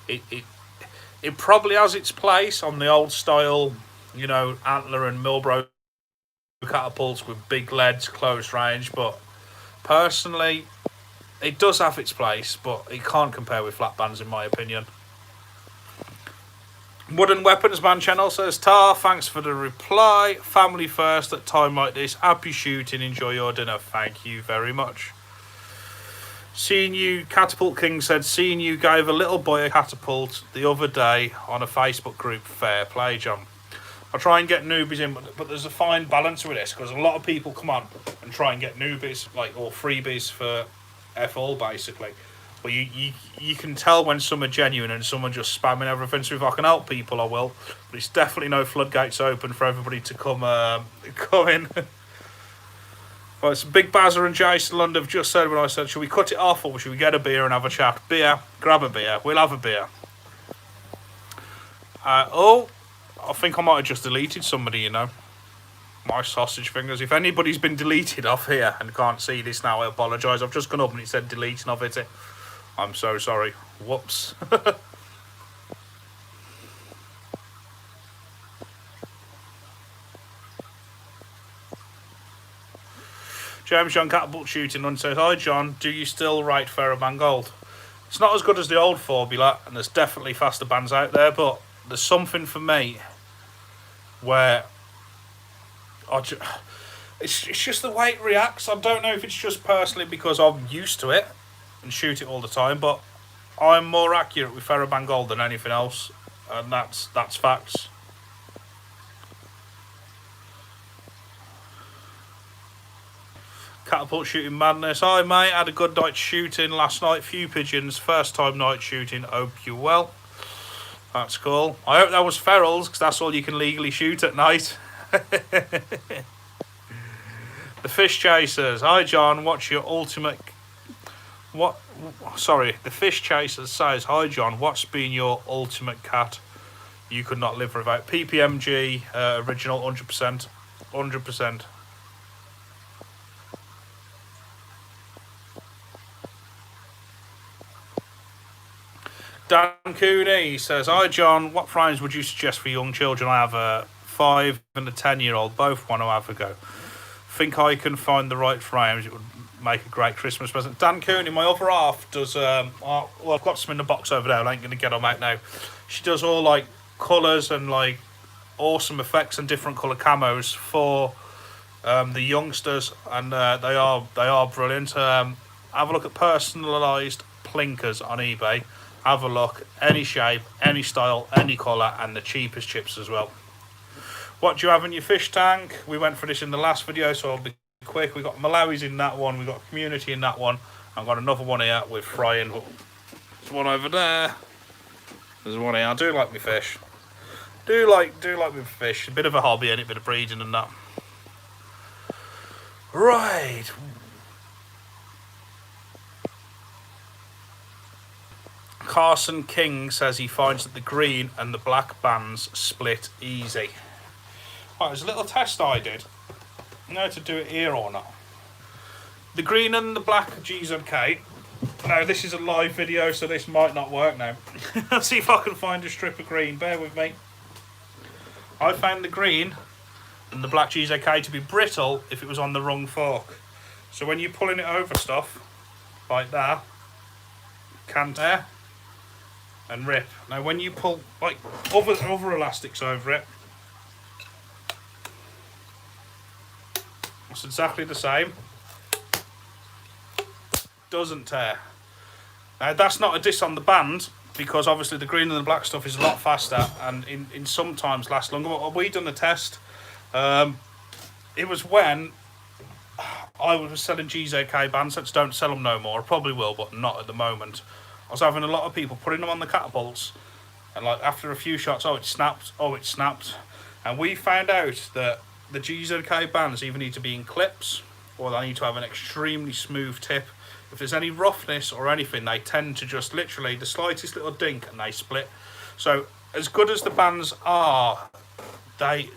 It probably has its place on the old style, you know, Antler and Milbro catapults with big leads, close range, but personally, it does have its place, but it can't compare with flat bands in my opinion. Wooden Weapons Man channel says, Tar, thanks for the reply. Family first at time like this. Happy shooting. Enjoy your dinner. Thank you very much. Seeing you, Catapult King said, seeing you gave a little boy a catapult the other day on a Facebook group. Fair play, John. I try and get newbies in, but there's a fine balance with this because a lot of people come on and try and get newbies, like, or freebies for F all basically. But you can tell when some are genuine and some are just spamming everything. So if I can help people, I will. But it's definitely no floodgates open for everybody to come in. Well, it's Big Bazzer and Jason Lund have just said when I said, should we cut it off or should we get a beer and have a chat? Beer. Grab a beer. We'll have a beer. I think I might have just deleted somebody, you know. My sausage fingers. If anybody's been deleted off here and can't see this now, I apologise. I've just gone up and it said delete and I've hit it. I'm so sorry. Whoops. James John Catapult Shooting and says, hi John, do you still write Theraband Gold? It's not as good as the old formula and there's definitely faster bands out there, but there's something for me where it's just the way it reacts. I don't know if it's just personally because I'm used to it and shoot it all the time, but I'm more accurate with Theraband Gold than anything else, and that's facts. Catapult Shooting Madness. Hi mate, had a good night shooting last night. Few pigeons, first time night shooting. Hope you're well. That's cool. I hope that was ferals because that's all you can legally shoot at night. The Fish Chasers. Hi John, what's your ultimate... The Fish Chaser says, hi John, what's been your ultimate cat you could not live without? PPMG, original, 100%. 100%. Dan Cooney says, hi John, what frames would you suggest for young children? I have a 5 and a 10-year-old, both want to have a go. Think I can find the right frames, it would make a great Christmas present. Dan Cooney, my other half, does, well, I've got some in the box over there, I ain't going to get them out now. She does all, like, colours and, like, awesome effects and different colour camos for the youngsters, and they are brilliant. Have a look at Personalised Blinkers on eBay. Have a look, any shape, any style, any colour, and the cheapest chips as well. What do you have in your fish tank? We went for this in the last video, so I'll be quick. We've got Malawi's in that one, we've got Community in that one. I've got another one here with frying. There's one over there. There's one here. I do like my fish. Do like my fish. A bit of a hobby and a bit of breeding and that. Right. Carson King says he finds that the green and the black bands split easy. Right, there's a little test I did. I don't know to do it here or not. The green and the black GZK. Now this is a live video, so this might not work now. Let's see if I can find a strip of green. Bear with me. I found the green and the black GZK to be brittle if it was on the wrong fork. So when you're pulling it over stuff like that, can tear and rip. Now when you pull like other elastics over it, it's exactly the same. Doesn't tear. Now that's not a diss on the band, because obviously the green and the black stuff is a lot faster and in sometimes lasts longer. But we done a test. It was when I was selling GZK band sets. Don't sell them no more. I probably will, but not at the moment. I was having a lot of people putting them on the catapults, and like after a few shots, oh it snapped, and we found out that the GZK bands either need to be in clips or they need to have an extremely smooth tip if there's any roughness or anything, they tend to just literally the slightest little dink and they split. So as good as the bands are, they're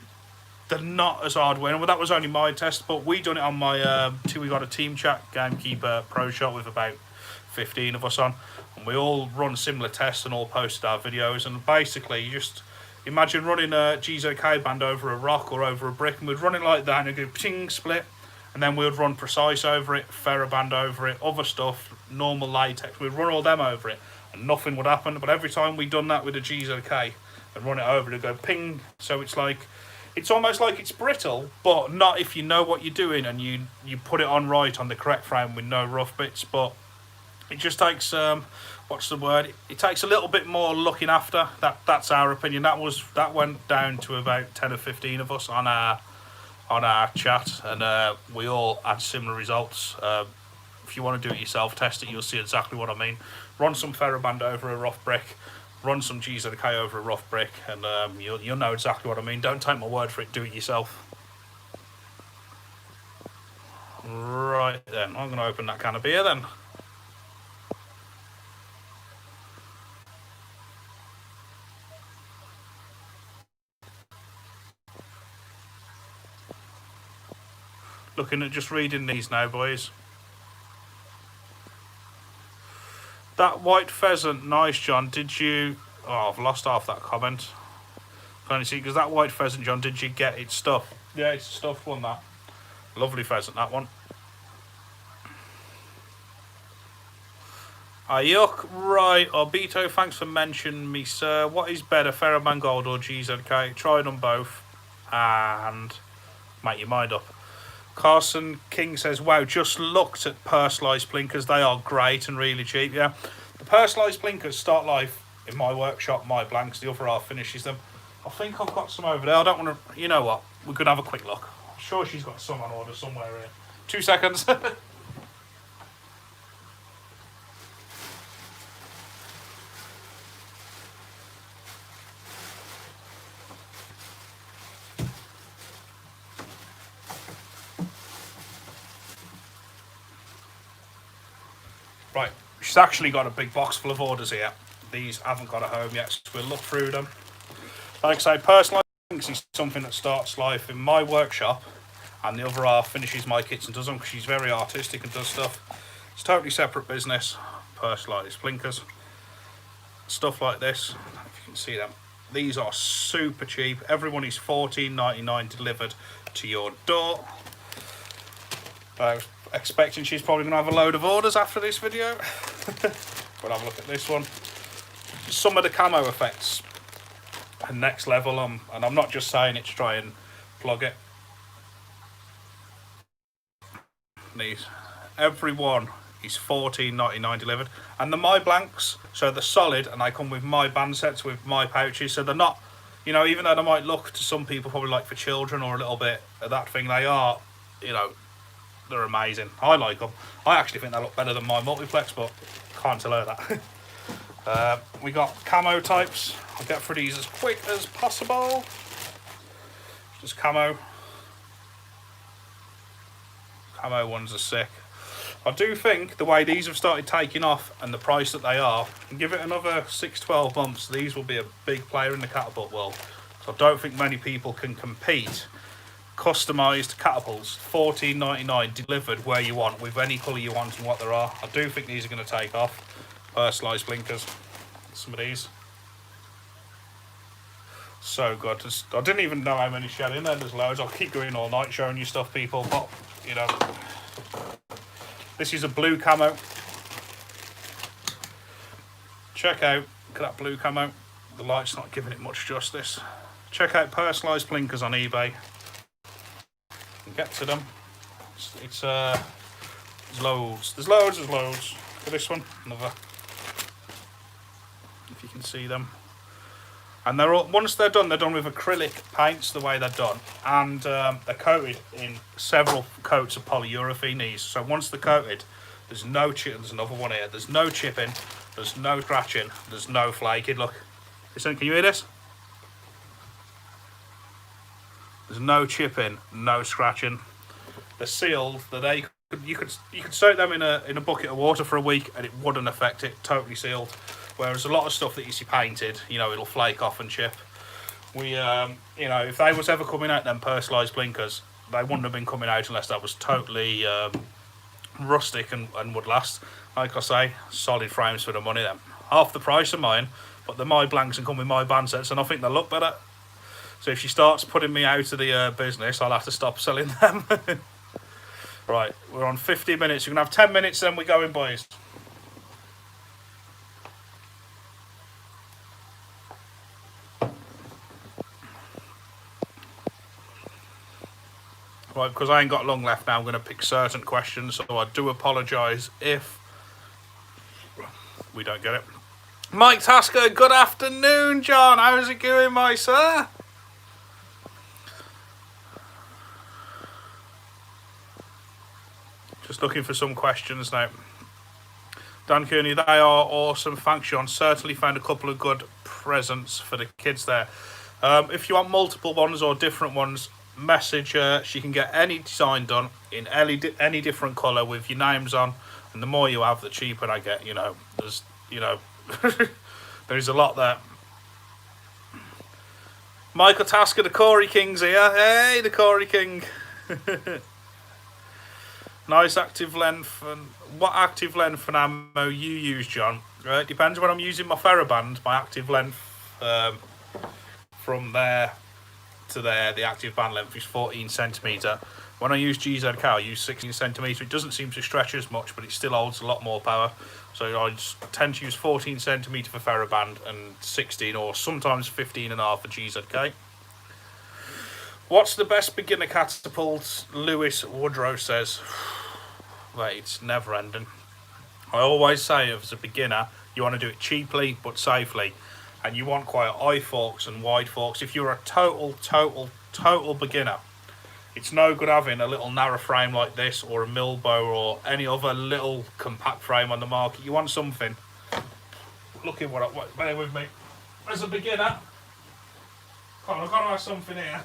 not as hard winning. Well, that was only my test, but we done it on my we got a team chat Gamekeeper Pro Shop with about 15 of us on, and we all run similar tests and all posted our videos. And basically, you just imagine running a GZK band over a rock or over a brick, and we'd run it like that, and it'd go ping, split, and then we'd run Precise over it, Theraband over it, other stuff, normal latex. We'd run all them over it, and nothing would happen. But every time we'd done that with a GZK and run it over, it'd go ping. So it's like, it's almost like it's brittle, but not if you know what you're doing and you put it on right on the correct frame with no rough bits. But it just takes what's the word? It takes a little bit more looking after. That's our opinion. That went down to about 10 or 15 of us on our chat, and we all had similar results. If you want to do it yourself, test it, you'll see exactly what I mean. Run some Theraband over a rough brick, run some GZK over a rough brick, and you'll know exactly what I mean. Don't take my word for it, do it yourself. Right then, I'm going to open that can of beer then. Looking at just reading these now, boys. That white pheasant, nice, John. Did you... Oh, I've lost half that comment. Can you see? Because that white pheasant, John, did you get its stuff? Yeah, it's a stuffed one, that. Lovely pheasant, that one. Ayuk, right. Obito, thanks for mentioning me, sir. What is better, Theraband Gold or GZK? Tried them both and make your mind up. Carson King says, wow, just looked at Personalised Blinkers. They are great and really cheap, yeah. The Personalised Blinkers start life in my workshop, my blanks. The other half finishes them. I think I've got some over there. I don't want to... You know what? We could have a quick look. I'm sure she's got some on order somewhere here. 2 seconds. Right, she's actually got a big box full of orders here. These haven't got a home yet, so we'll look through them. Like I say, Personalised Blinkers is something that starts life in my workshop, and the other half finishes my kits and does them because she's very artistic and does stuff. It's a totally separate business. Personalised Blinkers. Stuff like this, if you can see them. These are super cheap. Everyone is $14.99 delivered to your door. Expecting she's probably going to have a load of orders after this video. We'll have a look at this one. Some of the camo effects are next level, and I'm not just saying it to try and plug it. These, every one is $14.99 delivered, and they're my blanks, so they're solid, and they come with my band sets with my pouches, so they're not, you know, even though they might look to some people probably like for children or a little bit of that thing, they are, you know, they're amazing. I like them. I actually think they look better than my multiplex, but can't tell her that. We got camo types. I'll get through these as quick as possible. Just camo. Camo ones are sick. I do think the way these have started taking off and the price that they are, give it another 6-12 months, these will be a big player in the catapult world. So I don't think many people can compete. Customised catapults, $14.99 delivered where you want, with any colour you want and what there are. I do think these are going to take off. Personalised blinkers, some of these. So good. I didn't even know how many she had in there. There's loads. I'll keep going all night showing you stuff, people, but you know. This is a blue camo. Check out, look at that blue camo. The light's not giving it much justice. Check out Personalised Blinkers on eBay. Get to them. It's there's loads. There's loads. For this one, another. If you can see them. And they're all, once they're done with acrylic paints the way they're done, and they're coated in several coats of polyurethane. These, so once they're coated, there's no chip. There's another one here. There's no chipping. There's no scratching. There's no flaking. Look, listen. Can you hear this? There's no chipping, no scratching. They're sealed. They're you could soak them in a bucket of water for a week and it wouldn't affect it. Totally sealed. Whereas a lot of stuff that you see painted, you know, it'll flake off and chip. We, you know, if they was ever coming out them personalised blinkers, they wouldn't have been coming out unless that was totally rustic and would last. Like I say, solid frames for the money. Them half the price of mine, but they're my blanks and come with my band sets, and I think they look better. So if she starts putting me out of the business, I'll have to stop selling them. Right, we're on 50 minutes. You're gonna have 10 minutes, then we're going, boys. Right, because I ain't got long left now, I'm going to pick certain questions, so I do apologise if we don't get it. Mike Tasker, good afternoon, John. How's it going, my sir? Just looking for some questions now. Dan Kearney, they are awesome. Thanks, John. Certainly found a couple of good presents for the kids there. If you want multiple ones or different ones, message her. She can get any design done in any different colour with your names on, and the more you have, the cheaper I get. You know, there's, you know, there's a lot there. Michael Tasker, the Corey King's here. Hey, the Corey King. Nice active length. And what active length and ammo you use, John? It depends. When I'm using my Theraband, my active length from there to there, the active band length is 14 centimetre. When I use GZK, I use 16 centimetre. It doesn't seem to stretch as much, but it still holds a lot more power. So I just tend to use 14 centimetre for Theraband and 16 or sometimes 15.5 for GZK. What's the best beginner catapult? Lewis Woodrow says. Wait, it's never ending. I always say, as a beginner, you want to do it cheaply but safely. And you want quite eye forks and wide forks. If you're a total beginner, it's no good having a little narrow frame like this or a Milbo or any other little compact frame on the market. You want something. Look at bear with me. As a beginner, I've got to have something here.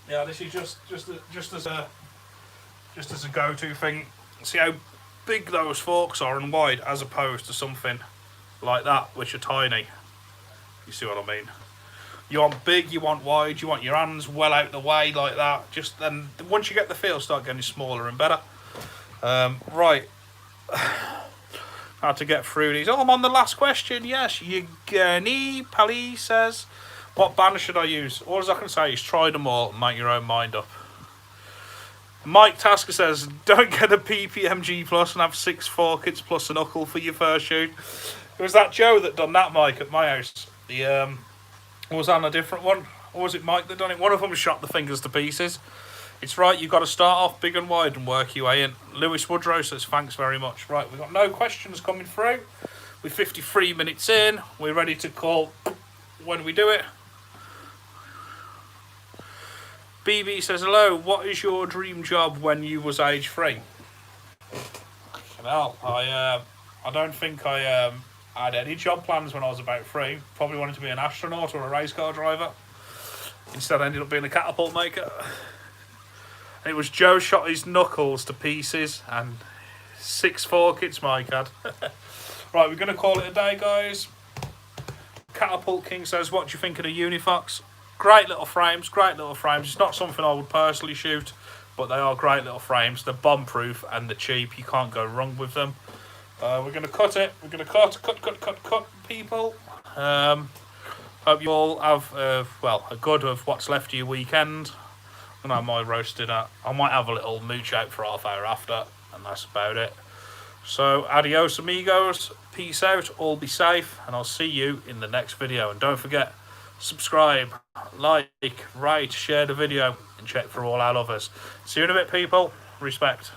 Yeah, this is just as a go-to thing. See how big those forks are and wide, as opposed to something like that, which are tiny. You see what I mean? You want big, you want wide, you want your hands well out the way like that. Just then, once you get the feel, start getting smaller and better. Right. How to get through these. Oh, I'm on the last question. Yes, Kearney Pally says, what band should I use? All I can say is try them all and make your own mind up. Mike Tasker says, don't get a PPMG Plus and have 6 forkets plus a knuckle for your first shoot. It was that Joe that done that, Mike, at my house. Was that on a different one? Or was it Mike that done it? One of them shot the fingers to pieces. It's right, you've got to start off big and wide and work your way in. Lewis Woodrow says, thanks very much. Right, we've got no questions coming through. We're 53 minutes in. We're ready to call when we do it. BB says, hello, what is your dream job when you was age 3? Well, I don't think I had any job plans when I was about 3. Probably wanted to be an astronaut or a race car driver. Instead, I ended up being a catapult maker. And it was Joe shot his knuckles to pieces and 6 forkets Mike had. Right, we're going to call it a day, guys. Catapult King says, what do you think of the Unifox? Great little frames, great little frames. It's not something I would personally shoot, but they are great little frames. They're bomb-proof and they're cheap. You can't go wrong with them. We're going to cut it. We're going to cut, people. Hope you all have, a good of what's left of your weekend. And I might roast dinner. I might have a little mooch out for half hour after, and that's about it. So, adios, amigos. Peace out. All be safe, and I'll see you in the next video. And don't forget, subscribe, like, rate, share the video, and check for all our lovers. See you in a bit, people. Respect.